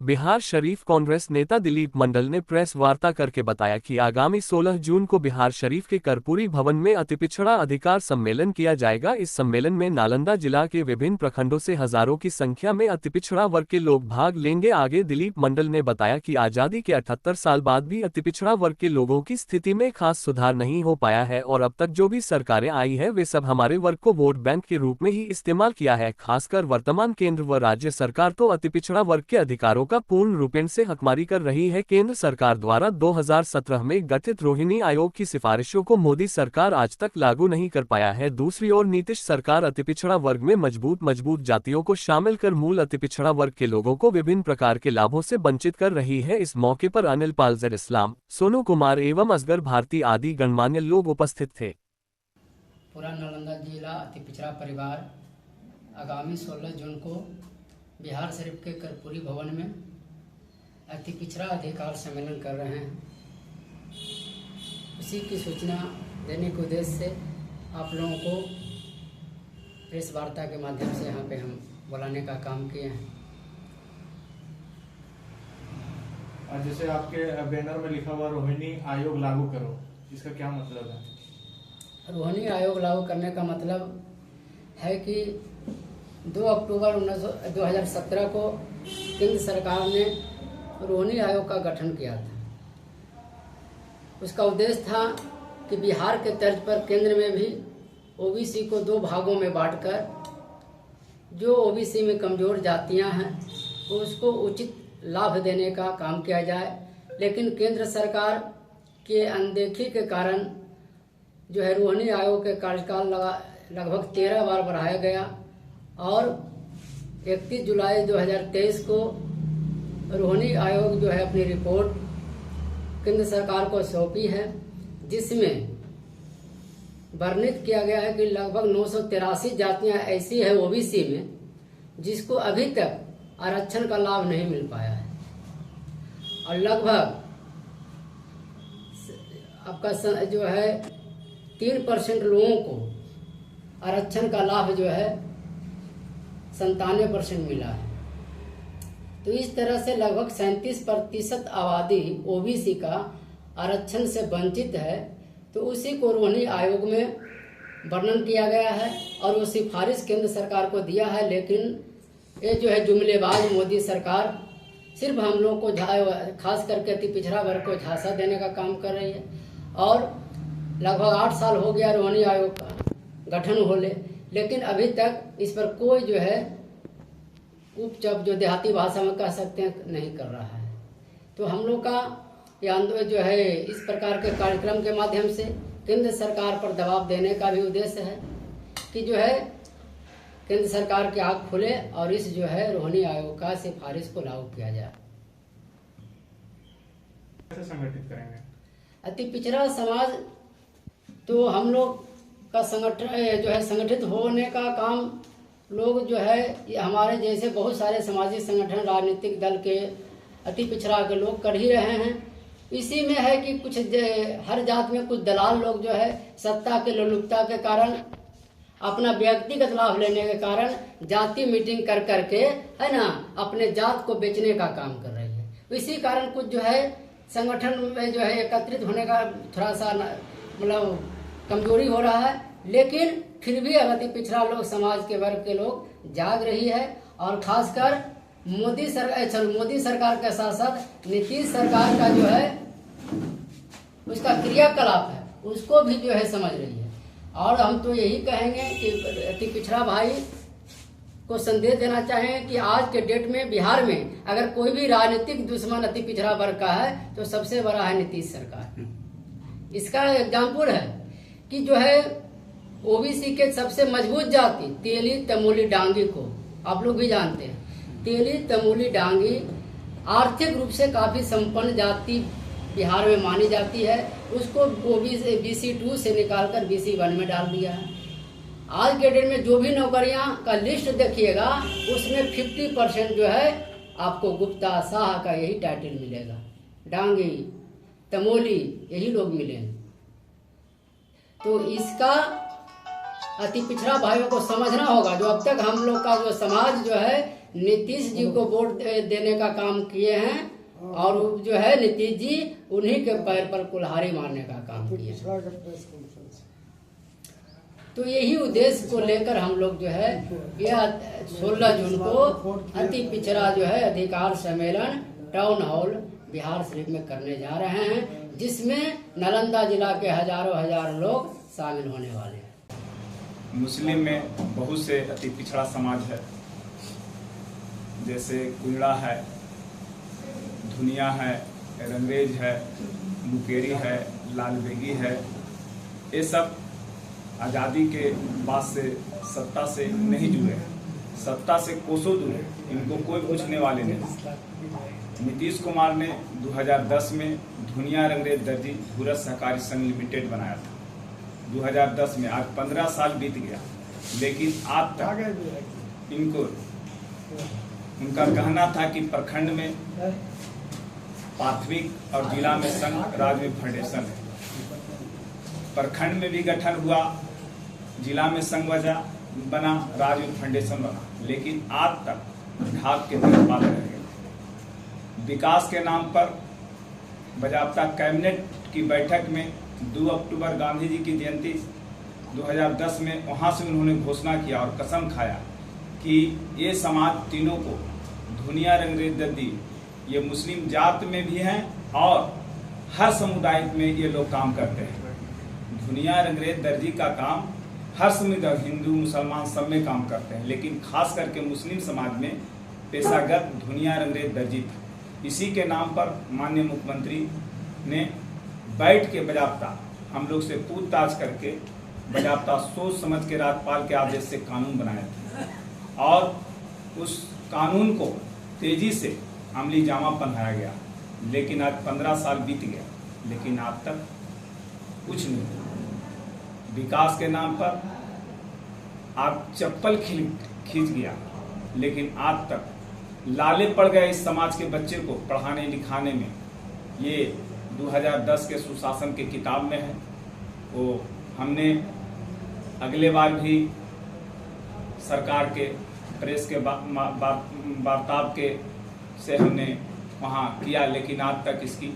बिहार शरीफ कांग्रेस नेता दिलीप मंडल ने प्रेस वार्ता करके बताया कि आगामी 16 जून को बिहार शरीफ के कर्पूरी भवन में अतिपिछड़ा अधिकार सम्मेलन किया जाएगा। इस सम्मेलन में नालंदा जिला के विभिन्न प्रखंडों से हजारों की संख्या में अतिपिछड़ा वर्ग के लोग भाग लेंगे। आगे दिलीप मंडल ने बताया कि आजादी के 78 साल बाद भी अतिपिछड़ा वर्ग के लोगों की स्थिति में खास सुधार नहीं हो पाया है और अब तक जो भी सरकारें आई है वे सब हमारे वर्ग को वोट बैंक के रूप में ही इस्तेमाल किया है। खासकर वर्तमान केंद्र व राज्य सरकार तो अतिपिछड़ा वर्ग के अधिकारों का पूर्ण रूपेण से हकमारी कर रही है। केंद्र सरकार द्वारा 2017 में गठित रोहिणी आयोग की सिफारिशों को मोदी सरकार आज तक लागू नहीं कर पाया है। दूसरी ओर नीतीश सरकार अतिपिछड़ा वर्ग में मजबूत जातियों को शामिल कर मूल अतिपिछड़ा वर्ग के लोगों को विभिन्न प्रकार के लाभों से वंचित कर रही है। इस मौके पर अनिल पालजर इस्लाम, सोनू कुमार एवं असगर भारती आदि गणमान्य लोग उपस्थित थे। पूरा नालंदा जिला अतिपिछड़ा परिवार आगामी 16 जून को बिहार शरीफ के कर्पूरी भवन में अति पिछड़ा अधिकार सम्मेलन कर रहे हैं। उसी की सूचना देने के उद्देश्य से आप लोगों को प्रेस वार्ता के माध्यम से यहाँ पे हम बुलाने का काम किए हैं। और जैसे आपके बैनर में लिखा हुआ रोहिणी आयोग लागू करो, इसका क्या मतलब है? रोहिणी आयोग लागू करने का मतलब है कि 2 अक्टूबर 2017 को केंद्र सरकार ने रोहिणी आयोग का गठन किया था। उसका उद्देश्य था कि बिहार के तर्ज पर केंद्र में भी ओबीसी को 2 भागों में बांटकर जो ओबीसी में कमजोर जातियां हैं उसको उचित लाभ देने का काम किया जाए। लेकिन केंद्र सरकार के अनदेखी के कारण जो है रोहिणी आयोग के कार्यकाल लगभग 13 बार बढ़ाया गया और 31 जुलाई 2023 को रोहिणी आयोग जो है अपनी रिपोर्ट केंद्र सरकार को सौंपी है, जिसमें वर्णित किया गया है कि लगभग 983 जातियां ऐसी है ओबीसी में जिसको अभी तक आरक्षण का लाभ नहीं मिल पाया है और लगभग आपका जो है 3% लोगों को आरक्षण का लाभ जो है 97% मिला है। तो इस तरह से लगभग 37% आबादी ओबीसी का आरक्षण से वंचित है। तो उसी को रोहिणी आयोग में वर्णन किया गया है और वो सिफारिश केंद्र सरकार को दिया है। लेकिन ये जो है जुमलेबाज मोदी सरकार सिर्फ हम लोग को खास करके अति पिछड़ा वर्ग को झांसा देने का काम कर रही है और लगभग 8 साल हो गया रोहिणी आयोग का गठन होने, लेकिन अभी तक इस पर कोई जो है उपचार जो देहाती भाषा में कह सकते हैं नहीं कर रहा है। तो हम लोग का ये आंदोलन जो है इस प्रकार के कार्यक्रम के माध्यम से केंद्र सरकार पर दबाव देने का भी उद्देश्य है कि जो है केंद्र सरकार की आंख खुले और इस जो है रोहिणी आयोग का सिफारिश को लागू किया जाए। कैसे संगठित करेंगे अति पिछड़ा समाज? तो हम लोग का संगठन जो है संगठित होने का काम लोग जो है हमारे जैसे बहुत सारे सामाजिक संगठन राजनीतिक दल के अति पिछड़ा के लोग कर ही रहे हैं। इसी में है कि कुछ हर जात में कुछ दलाल लोग जो है सत्ता के लोलुपता के कारण अपना व्यक्तिगत लाभ लेने के कारण जाति मीटिंग कर करके है ना अपने जात को बेचने का काम कर रही है। इसी कारण कुछ जो है संगठन में जो है एकत्रित होने का थोड़ा सा मतलब कमजोरी हो रहा है। लेकिन फिर भी अति पिछड़ा लोग समाज के वर्ग के लोग जाग रही है और खासकर मोदी सरकार के साथ साथ नीतीश सरकार का जो है उसका क्रियाकलाप है उसको भी जो है समझ रही है। और हम तो यही कहेंगे कि अति पिछड़ा भाई को संदेश देना चाहें कि आज के डेट में बिहार में अगर कोई भी राजनीतिक दुश्मन अति पिछड़ा वर्ग का है तो सबसे बड़ा है नीतीश सरकार। इसका एग्जाम्पल है कि जो है ओबीसी के सबसे मजबूत जाति तेली तमोली डांगी को आप लोग भी जानते हैं। तेली तमोली डांगी आर्थिक रूप से काफी संपन्न जाति बिहार में मानी जाती है। उसको ओबीसी BC2 से निकालकर BC1 में डाल दिया है। आज के डेट में जो भी नौकरियां का लिस्ट देखिएगा उसमें 50% जो है आपको गुप्ता शाह का यही टाइटल मिलेगा, डांगी तमोली यही लोग मिलेंगे। तो इसका अति पिछड़ा भाइयों को समझना होगा। जो अब तक हम लोग का जो समाज जो है नीतीश जी को वोट देने का काम किए हैं, और जो है नीतीश जी उन्हीं के पैर पर कुल्हाड़ी मारने का काम किए हैं। तो यही उद्देश्य को लेकर हम लोग जो है यह 16 जून को अति पिछड़ा जो है अधिकार सम्मेलन टाउन हॉल बिहार शरीफ में करने जा रहे हैं, जिसमें नालंदा जिला के हजार लोग शामिल होने वाले हैं। मुस्लिम में बहुत से अति पिछड़ा समाज है, जैसे कुंडा है, धुनिया है, रंगरेज है, मुकेरी है, लालबेगी है। ये सब आज़ादी के बाद से सत्ता से नहीं जुड़े हैं, सत्ता से कोसों दूर, इनको कोई पूछने वाले नहीं। नीतीश कुमार ने 2010 में धुनिया रंगरेज दर्जी भूरत सहकारी संघ लिमिटेड बनाया था। 2010 में, आज 15 साल बीत गया, लेकिन आज तक इनको, उनका कहना था कि प्रखंड में प्राथमिक और जिला में संघ, राज्य में फेडरेशन है। प्रखंड में भी गठन हुआ, जिला में संघ बना, राज्य में फाउंडेशन बना, लेकिन आज तक ढाक के निर्माण रह गए। विकास के नाम पर बजाबता कैबिनेट की बैठक में 2 अक्टूबर गांधी जी की जयंती 2010 में वहां से उन्होंने घोषणा किया और कसम खाया कि ये समाज तीनों को, धुनिया रंगरेज दर्जी, ये मुस्लिम जात में भी हैं और हर समुदाय में ये लोग काम करते हैं। धुनिया रंगरेज दर्जी का काम हर समुदाय, हिंदू मुसलमान सब में काम करते हैं, लेकिन खास करके मुस्लिम समाज में पेशागत धुनिया रंगरेज दर्जी था। इसी के नाम पर माननीय मुख्यमंत्री ने बैठ के बजाबता हम लोग से पूछताछ करके बजाबता सोच समझ के राज्यपाल के आदेश से कानून बनाया था, और उस कानून को तेजी से अमली जामा पहनाया गया। लेकिन आज 15 साल बीत गया, लेकिन आज तक कुछ नहीं हुआ। विकास के नाम पर आज चप्पल खींच गया, लेकिन आज तक लाले पड़ गए इस समाज के बच्चे को पढ़ाने लिखाने में। ये 2010 के सुशासन के किताब में है। वो हमने अगले बार भी सरकार के प्रेस के वार्ताव के से हमने वहाँ किया, लेकिन आज तक इसकी,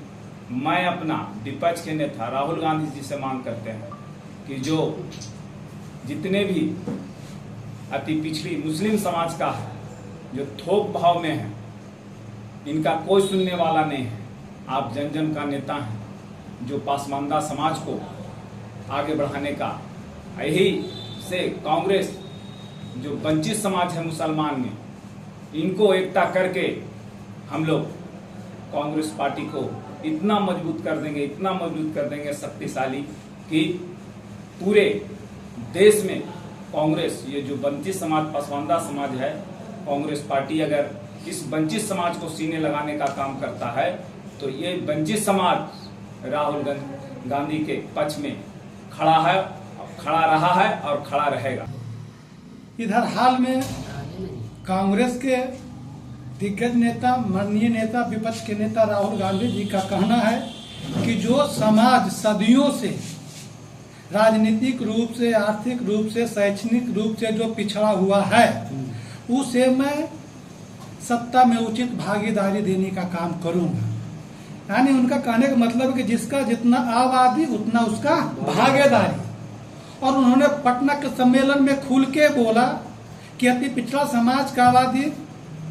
मैं अपना विपक्ष के नेता राहुल गांधी जी से मांग करते हैं कि जो जितने भी अति पिछड़ी मुस्लिम समाज का है, जो थोक भाव में है, इनका कोई सुनने वाला नहीं है। आप जन जन का नेता हैं, जो पासमानदा समाज को आगे बढ़ाने का, यही से कांग्रेस जो वंचित समाज है मुसलमान में, इनको एकता करके हम लोग कांग्रेस पार्टी को इतना मजबूत कर देंगे, इतना मजबूत कर देंगे, शक्तिशाली, कि पूरे देश में कांग्रेस, ये जो वंचित समाज पासमानदा समाज है, कांग्रेस पार्टी अगर इस वंचित समाज को सीने लगाने का काम करता है, तो ये वंचित समाज राहुल गांधी के पक्ष में खड़ा है, खड़ा रहा है और खड़ा रहेगा। इधर हाल में कांग्रेस के दिग्गज नेता, माननीय नेता, विपक्ष के नेता राहुल गांधी जी का कहना है कि जो समाज सदियों से राजनीतिक रूप से, आर्थिक रूप से, शैक्षणिक रूप से जो पिछड़ा हुआ है, उसे मैं सत्ता में उचित भागीदारी देने का काम करूंगा। यानी उनका कहने का मतलब है कि जिसका जितना आबादी उतना उसका भागीदारी। और उन्होंने पटना के सम्मेलन में खुल के बोला कि अति पिछड़ा समाज का आबादी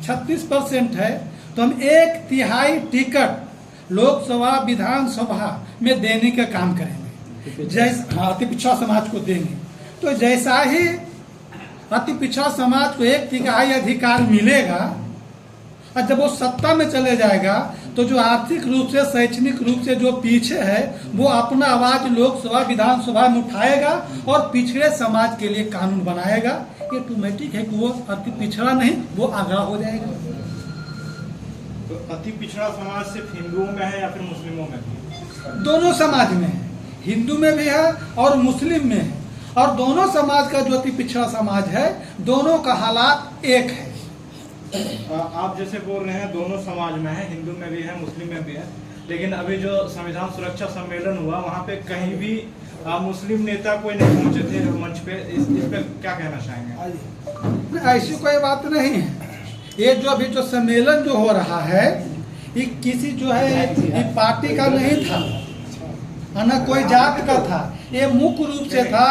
36% है, तो हम 1/3 टिकट लोकसभा विधानसभा में देने का काम करेंगे, जैसे अति पिछड़ा समाज को देंगे। तो जैसा ही अति पिछड़ा समाज को 1/3 अधिकार मिलेगा, और जब वो सत्ता में चले जाएगा, तो जो आर्थिक रूप से, शैक्षणिक रूप से जो पीछे है, वो अपना आवाज लोकसभा विधानसभा में उठाएगा और पिछड़े समाज के लिए कानून बनाएगा। ये ऑटोमेटिक है कि वो अति पिछड़ा नहीं, वो आगरा हो जाएगा। तो अति पिछड़ा समाज सिर्फ हिंदुओं में है या फिर मुस्लिमों में भी? दोनों समाज में है, हिंदू में भी है और मुस्लिम में है। और दोनों समाज का जो अति पिछड़ा समाज है, दोनों का हालात एक है। आप जैसे बोल रहे हैं दोनों समाज में है, हिंदू में भी है, मुस्लिम में भी है, लेकिन अभी जो संविधान सुरक्षा सम्मेलन हुआ, वहाँ पे कहीं भी मुस्लिम नेता कोई नहीं पहुंचे थे मंच पे। इस पे क्या कहना चाहेंगे? ऐसी कोई बात नहीं है। ये जो अभी जो सम्मेलन जो हो रहा है ये किसी जो है ये पार्टी का नहीं था, न कोई जात का था। ये मुख्य रूप से था,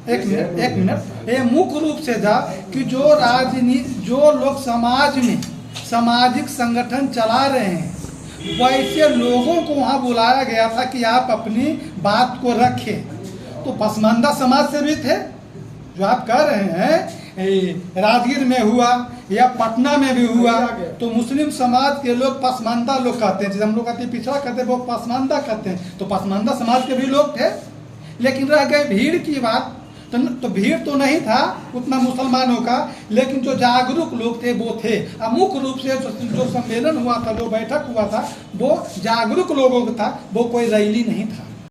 एक मिनट, ये मुख्य रूप से था कि जो राजनीति, जो लोग समाज में सामाजिक संगठन चला रहे हैं वैसे लोगों को वहाँ बुलाया गया था कि आप अपनी बात को रखें। तो पसमानदा समाज से भी थे, जो आप कह रहे हैं राजगीर में हुआ या पटना में भी हुआ, तो मुस्लिम समाज के लोग पसमानदा लोग कहते हैं, जैसे हम लोग कहते हैं पिछड़ा कहते हैं, वो पसमानदा कहते हैं। तो पसमानदा समाज के भी लोग थे, लेकिन रह गए भीड़ की बात। तो भीड़ तो नहीं था उतना मुसलमानों का, लेकिन जो जागरूक लोग थे वो थे। मुख्य रूप से जो सम्मेलन हुआ था, जो बैठक हुआ था, वो जागरूक लोगों का था, वो कोई रैली नहीं था।